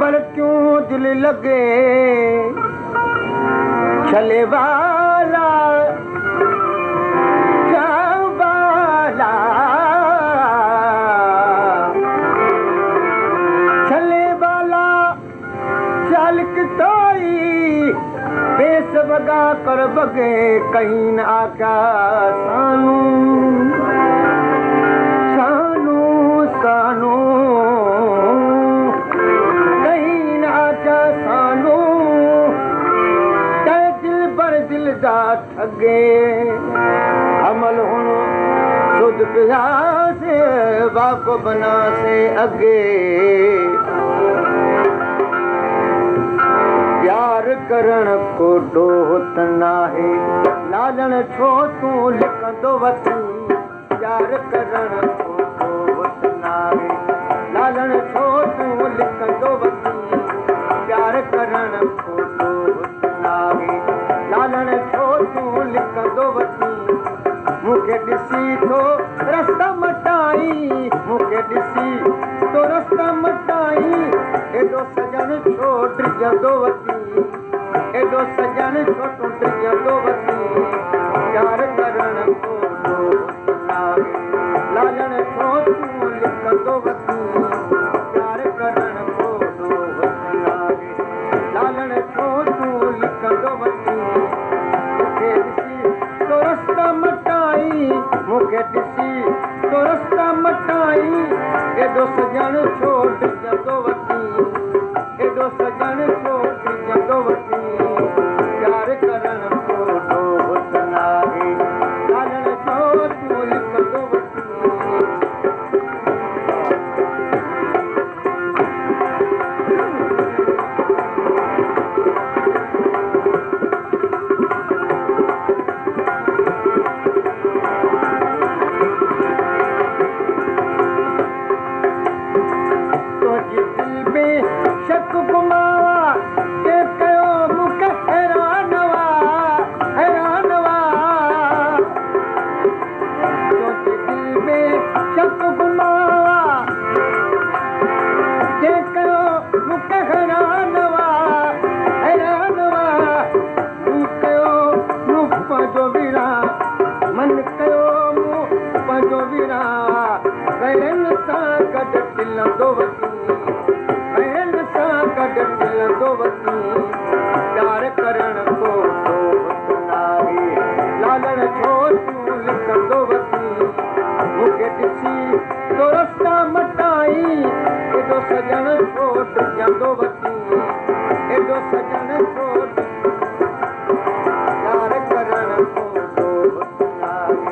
पर क्यों दिल लगे चले वाला चावाला चले वाला चालक ताई बेस बगा कर बगे कहीं न आका सानू सानू सानू कहीं न आका सानू ते दिल बर दिल दा ठगे अमल हुन सुध पिया से वाको बना से अगे प्यार करण को डोहत नाहे लालण छो तू लिखंदो वती प्यार करण को डोहत नाहे लालण छो तू लिखंदो वती प्यार करण को डोहत नाहे लालण छो तू लिखंदो वती मूंखे ॾिसी तो रस्ता मटाई मूंखे ॾिसी तो रस्ता मटाई एॾो सजन छो ड्रिजंदो वती एॾो सजन छो तूं ड्रिजंदो वती प्यार करण को डोहत नाहे लालण छो तूं लिखंदो वती प्यार करण को डोहत नाहे लालण छो तूं लिखंदो वती मूंखे ॾिसी तो रस्ता मटाई मूंखे ॾिसी तो रस्ता मटाई एॾो सजन छो ड्रिजंदो वती एॾो सजन छो ड्रिजंदो वती प्यार करण को डोहत नाहे लालण छो तूं लिखंदो वती प्यार करण को डोहत नाहे लालण छो तूं लिखंदो वती मूंखे ॾिसी तो रस्ता मटाई एॾो सजन छो ड्रिजंदो वती एॾो सजन छो प्यार करण को डोहत नाहे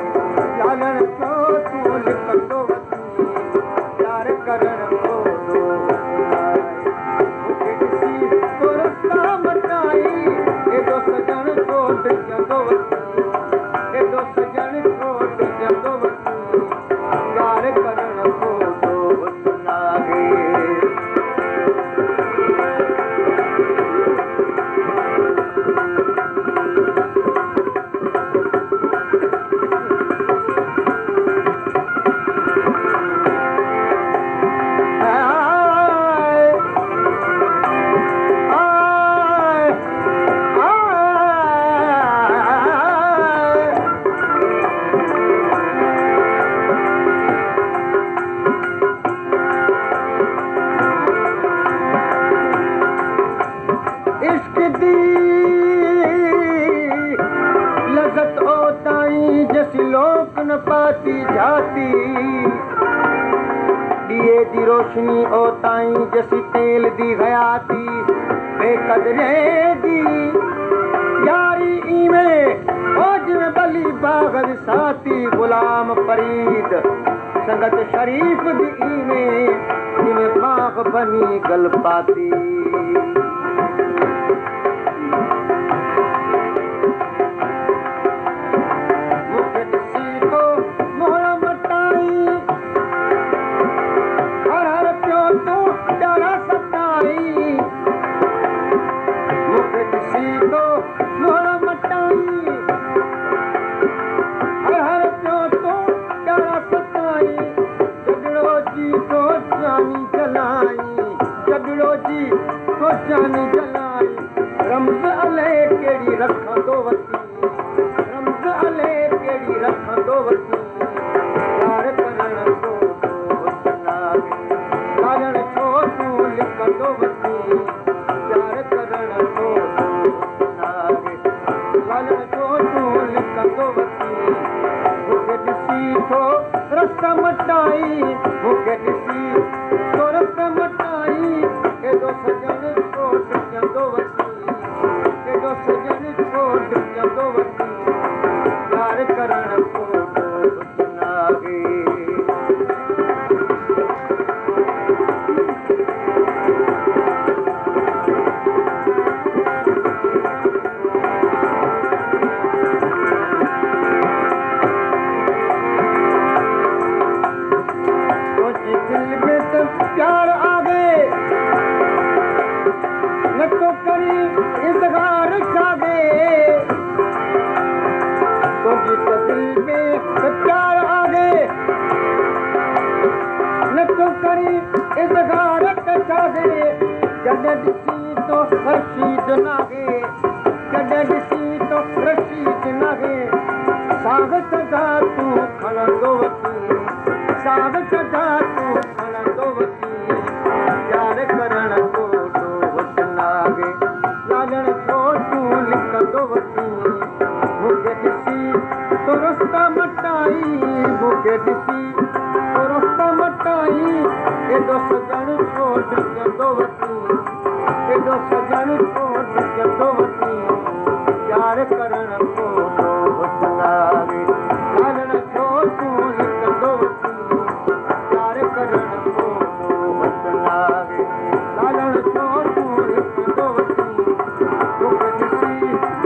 लालण छो तूं लिखंदो वती प्यार करण को डोहत नाहे मूंखे ॾिसी तो रस्ता मटाई एॾो सजन छो ड्रिजंदो वती एॾो सजन छो ड्रिजंदो वती प्यार करण को डोहत नाहे लज़त ओताई जैसी लोक न पाती जाती दिए दी रोशनी ओताई जैसी तेल दी हयाती बेकदरे दी यारी इवें फौज में बली बाग साथी गुलाम फरीद संगत शरीफ दी इवें जिमें बाग बनी गल पाती जगड़ो जी सोचन जलाई रमज़ अले केड़ी रखंदो वती रमज़ अले केड़ी रखंदो वती यार करण को सुनावे लालण छो तू लिखंदो वती यार करण को सुनावे लालण छो तू लिखंदो वती मूंखे ॾिसी थो रस मटाई मूंखे ॾिसी थो रस मटाई एॾो सजण छो टिकंदो वती एॾो सजण छो टिकंदो वती यार करण को सुनावे प्यार आ गए न तो करी इज़हार छागे तुझी तो दिल में प्यार आ गए न तो करी इज़हार छागे जॾहिं ॾिसी तो रशीद नागे जॾहिं ॾिसी तो रशीद नागे साग सदा तू खणंदो वती साग सदा तू खणंदो वती यार करण को नागे लालण छो तू लिखंदो वती मूंखे ॾिसी तो रस्ता मटाई मूंखे ॾिसी तो रस्ता मटाई एॾो सजण छो टिकंदो वती एॾो सजण छो टिकंदो वती यार करण को नागे लालण छो तू लिखंदो वती यार करण को नागे लालण छो तू लिखंदो वती मूंखे ॾिसी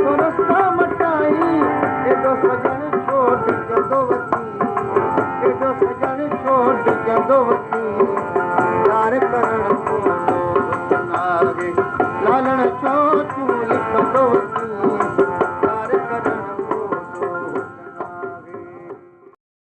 तो रस्ता मटाई एॾो सजण छो टिकंदो वती एॾो सजण छो टिकंदो वती